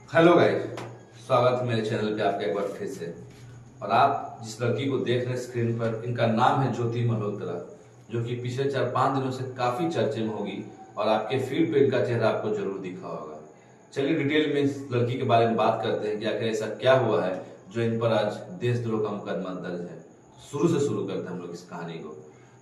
Hello guys, स्वागत है मेरे चैनल पे आपका एक बार फिर से। और आप जिस लड़की को देख रहे हैं स्क्रीन पर, इनका नाम है ज्योति मल्होत्रा, जो कि पिछले 4-5 दिनों से काफी चर्चे में होगी और आपके फीड पे इनका चेहरा आपको जरूर दिखा होगा। चलिए डिटेल में इस लड़की के बारे में बात करते हैं कि आखिर ऐसा क्या हुआ है जो इन पर आज देशद्रोह का मुकदमा दर्ज है। शुरू से शुरू करते हैं हम लोग इस कहानी को।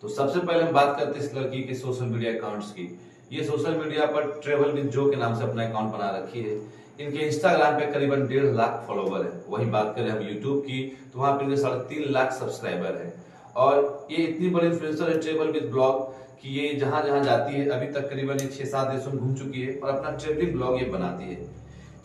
तो सबसे पहले हम बात करते हैं इस लड़की के सोशल मीडिया अकाउंट्स की। ये सोशल मीडिया पर ट्रेवल विद जो के नाम से अपना अकाउंट बना रखी है। इनके इंस्टाग्राम पे करीबन 1.5 लाख फॉलोवर है। वही बात करें हम यूट्यूब की तो वहां पे इनके 3.5 लाख सब्सक्राइबर है। और ये इतनी बड़ी इन्फ्लुएंसर है ट्रेवल विद ब्लॉग कि ये जहां जहां जाती है, अभी तक करीबन 6-7 देशों में घूम चुकी है और अपना ट्रेवलिंग ब्लॉग ये बनाती है।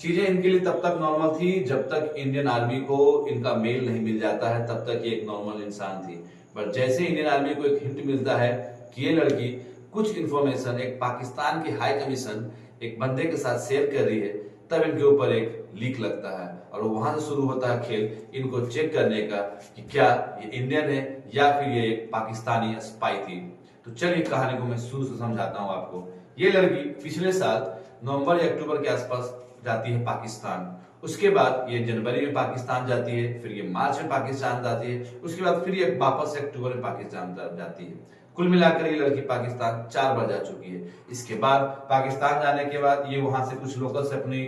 चीजें इनके लिए तब तक नॉर्मल थी जब तक इंडियन आर्मी को इनका मेल नहीं मिल जाता है, तब तक ये एक नॉर्मल इंसान थी। बट जैसे इंडियन आर्मी को एक हिंट मिलता है कि ये लड़की कुछ इंफॉर्मेशन एक पाकिस्तान की हाई कमीशन एक बंदे के साथ शेयर कर रही है, तब इनके ऊपर एक लीक लगता है और वहां से शुरू होता है खेल इनको चेक करने का कि क्या ये इंडियन है या फिर ये एक पाकिस्तानी स्पाई थी। तो चलिए कहानी को मैं शुरू से समझाता हूँ आपको। ये लड़की पिछले साल नवंबर या अक्टूबर के आसपास जाती है पाकिस्तान। उसके बाद ये जनवरी में पाकिस्तान जाती है, फिर ये मार्च में पाकिस्तान जाती है, उसके बाद फिर ये वापस से अक्टूबर में पाकिस्तान जाती है। कुल मिलाकर ये लड़की पाकिस्तान 4 बार जा चुकी है। इसके बाद पाकिस्तान जाने के बाद ये वहां से कुछ लोकल से अपनी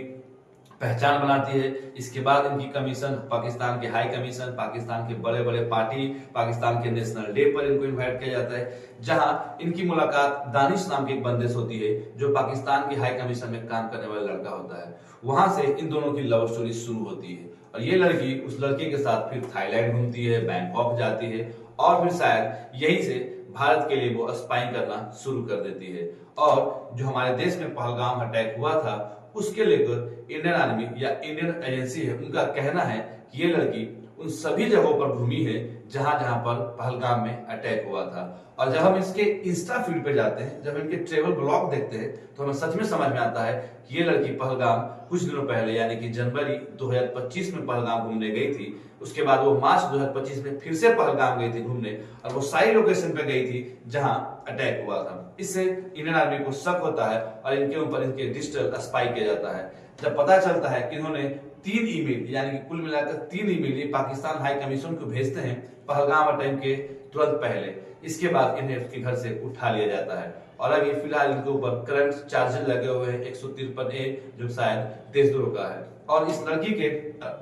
पहचान बनाती है। इसके बाद इनकी कमीशन पाकिस्तान के हाई कमीशन, पाकिस्तान के बड़े बड़े पार्टी, पाकिस्तान के नेशनल डे पर इनको इनवाइट किया जाता है, जहां इनकी मुलाकात दानिश नाम के एक बंदे से होती है जो पाकिस्तान के हाई कमीशन में काम करने वाला लड़का होता है। वहां से इन दोनों की लव स्टोरी शुरू होती है और ये लड़की उस लड़के के साथ फिर थाईलैंड घूमती है, बैंकॉक जाती है और फिर शायद यहीं से भारत के लिए वो स्पाइंग करना शुरू कर देती है। और जो हमारे देश में पहलगाम अटैक हुआ था उसके लेकर इंडियन आर्मी या इंडियन एजेंसी है, उनका कहना है कि ये लड़की उन सभी जगहों पर घूमी है जहां जहां पर पहलगाम में अटैक हुआ था। और जब हम इसके इंस्टा फीड पे जाते हैं, जब इनके ट्रेवल ब्लॉग देखते हैं, तो हमें सच में समझ में आता है कि ये लड़की पहलगाम कुछ दिनों पहले यानी कि जनवरी 2025 में पहलगाम घूमने गई थी। उसके बाद वो मार्च 2025 में फिर से पहलगाम गई थी घूमने और वो सारी लोकेशन पे गई थी जहां अटैक हुआ था। इससे इंडियन आर्मी को शक होता है और इनके ऊपर इनके डिजिटल स्पाई किया जाता है। जब पता चलता है कि इन्होंने 3 ईमेल यानी कि कुल मिलाकर 3 ईमेल ये पाकिस्तान हाई कमीशन को भेजते हैं पहलगाम अटैक के तुरंत पहले, इसके बाद इन्हें उसके घर से उठा लिया जाता है। और अभी फिलहाल इनके ऊपर करंट चार्जेस लगे हुए हैं 153A, जो शायद देशद्रोह का है। और इस लड़की के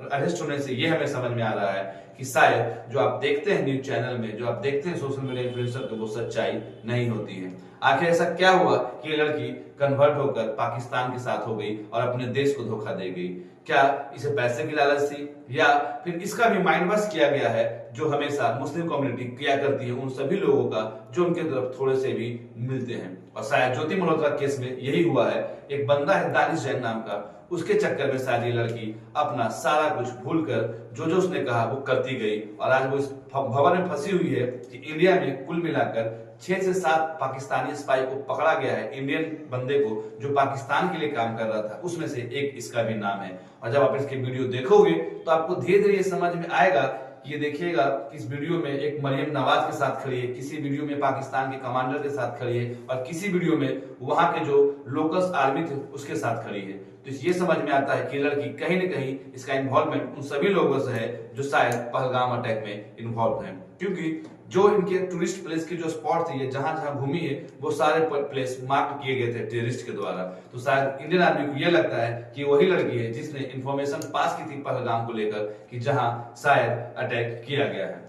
अरेस्ट होने से ये हमें समझ में आ रहा है कि शायद जो आप देखते हैं न्यूज चैनल में, जो आप देखते हैं सोशल मीडिया इन्फ्लुएंसर को, वो सच्चाई नहीं होती है। आखिर ऐसा क्या हुआ कि ये लड़की कन्वर्ट होकर पाकिस्तान के साथ हो गई और अपने देश को धोखा दे गई? क्या इसे पैसे की लालच थी या फिर इसका भी माइंड वॉश किया गया है, जो हमेशा मुस्लिम कम्युनिटी किया करती है उन सभी लोगों का जो उनके तरफ थोड़े से भी मिलते हैं? और शायद ज्योति मल्होत्रा केस में यही हुआ है। एक बंदा है दानिश जैन नाम का, उसके चक्कर में शायद ये लड़की अपना सारा कुछ भूलकर जो उसने कहा वो करती गई और आज वो इस भंवर में फंसी हुई है कि इंडिया में कुल मिलाकर 6 से 7 पाकिस्तानी स्पाई को पकड़ा गया है, इंडियन बंदे को जो पाकिस्तान के लिए काम कर रहा था, उसमें से एक इसका भी नाम है। और जब आप इसके वीडियो देखोगे तो आपको धीरे धीरे ये समझ में आएगा कि ये देखिएगा कि इस वीडियो में एक मरियम नवाज के साथ खड़ी है, किसी वीडियो में पाकिस्तान के कमांडर के साथ खड़ी है और किसी वीडियो में वहां के जो लोकल्स आर्मी थे उसके साथ खड़ी है। तो ये समझ में आता है कि लड़की कहीं ना कहीं इसका इन्वॉल्वमेंट उन सभी लोगों से है जो शायद पहलगाम अटैक में इन्वॉल्व हैं। क्योंकि जो इनके टूरिस्ट प्लेस की जो स्पॉट थी, ये जहां जहां घूमी है वो सारे प्लेस मार्क किए गए थे टेररिस्ट के द्वारा। तो शायद इंडियन आर्मी को यह लगता है कि वही लड़की है जिसने इंफॉर्मेशन पास की थी पहलगाम को लेकर कि जहां शायद अटैक किया गया है।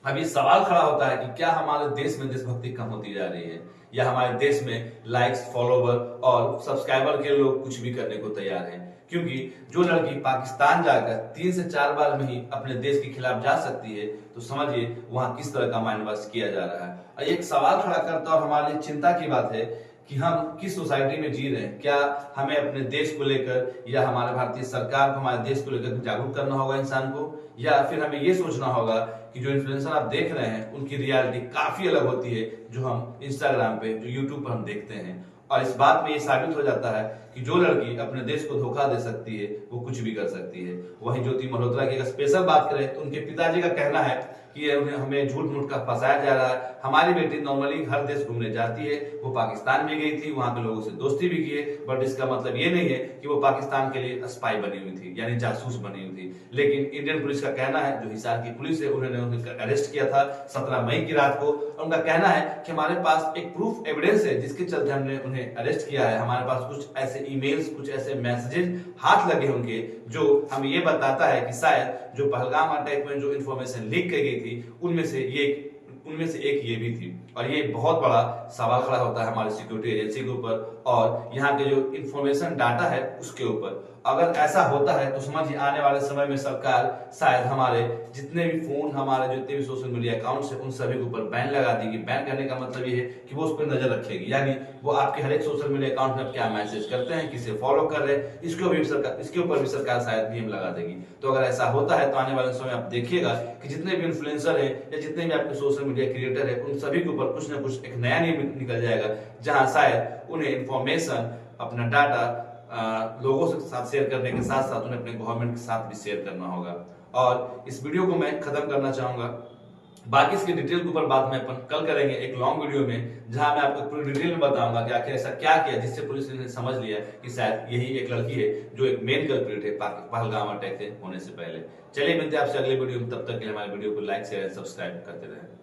अब ये सवाल खड़ा होता है कि क्या हमारे देश में देशभक्ति कम होती जा रही है या हमारे देश में लाइक्स, फॉलोवर और सब्सक्राइबर के लोग कुछ भी करने को तैयार हैं? क्योंकि जो लड़की पाकिस्तान जाकर 3 से 4 बार में ही अपने देश के खिलाफ जा सकती है, तो समझिए वहां किस तरह का माइंड वॉश किया जा रहा है। और एक सवाल खड़ा करता और हमारे लिए चिंता की बात है कि हम किस सोसाइटी में जी रहे हैं। क्या हमें अपने देश को लेकर या हमारे भारतीय सरकार को हमारे देश को लेकर जागरूक करना होगा इंसान को, या फिर हमें ये सोचना होगा कि जो इन्फ्लुएंसर आप देख रहे हैं उनकी रियलिटी काफी अलग होती है जो हम इंस्टाग्राम पे, जो यूट्यूब पर हम देखते हैं। और इस बात में ये साबित हो जाता है कि जो लड़की अपने देश को धोखा दे सकती है वो कुछ भी कर सकती है। वहीं ज्योति मल्होत्रा की अगर स्पेशल बात करें तो उनके पिताजी का कहना है कि उन्हें हमें झूठ मूठ का फंसाया जा रहा है। हमारी बेटी नॉर्मली हर देश घूमने जाती है, वो पाकिस्तान भी गई थी, वहां के लोगों से दोस्ती भी की है, बट इसका मतलब ये नहीं है कि वो पाकिस्तान के लिए स्पाई बनी हुई थी, यानी जासूस बनी हुई थी। लेकिन इंडियन पुलिस का कहना है, जो हिसार की पुलिस है, उन्होंने उन्हें अरेस्ट किया था 17 मई की रात को, और उनका कहना है कि हमारे पास एक प्रूफ एविडेंस है जिसके चलते हमने उन्हें अरेस्ट किया है। हमारे पास कुछ ऐसे ईमेल्स, कुछ ऐसे मैसेजेस हाथ लगे होंगे जो हमें ये बताता है कि शायद जो पहलगाम अटैक में जो इंफॉर्मेशन लीक की गई थी उनमें से एक ये भी थी। और ये बहुत बड़ा सवाल खड़ा होता है हमारी सिक्योरिटी एजेंसी के ऊपर और यहाँ के जो इंफॉर्मेशन डाटा है उसके ऊपर। अगर ऐसा होता है तो समझिए आने वाले समय में सरकार शायद हमारे जितने भी फोन, हमारे जितने भी सोशल मीडिया अकाउंट्स है, उन सभी के ऊपर बैन लगा देगी। बैन करने का मतलब ये है कि वो उस पर नजर रखेगी, यानी वो आपके हर एक सोशल मीडिया अकाउंट में क्या मैसेज करते हैं, किसे फॉलो कर रहे हैं, इसके ऊपर भी सरकार शायद नियम लगा देगी। तो अगर ऐसा होता है तो आने वाले समय आप देखिएगा कि जितने भी इन्फ्लुएंसर है या जितने भी आपके सोशल मीडिया क्रिएटर है, उन सभी के ऊपर कुछ ना कुछ एक नया नियम निकल जाएगा, जहां शायद उन्हें इंफॉर्मेशन, अपना डाटा लोगों के साथ शेयर करने के साथ साथ उन्हें अपने गवर्नमेंट के साथ भी शेयर करना होगा। और इस वीडियो को मैं खत्म करना चाहूंगा, बाकी इसके डिटेल के ऊपर बात मैं अपन कल करेंगे एक लॉन्ग वीडियो में, जहां मैं आपको पूरी डिटेल में बताऊंगा कि आखिर ऐसा क्या किया जिससे पुलिस ने समझ लिया कि शायद यही एक लड़की है जो एक मेन कल्प्रिट है पहलगाम अटैक होने से पहले। चलिए मिलते हैं आपसे अगले वीडियो में, तब तक के लिए हमारे वीडियो को लाइक शेयर सब्सक्राइब करते रहें।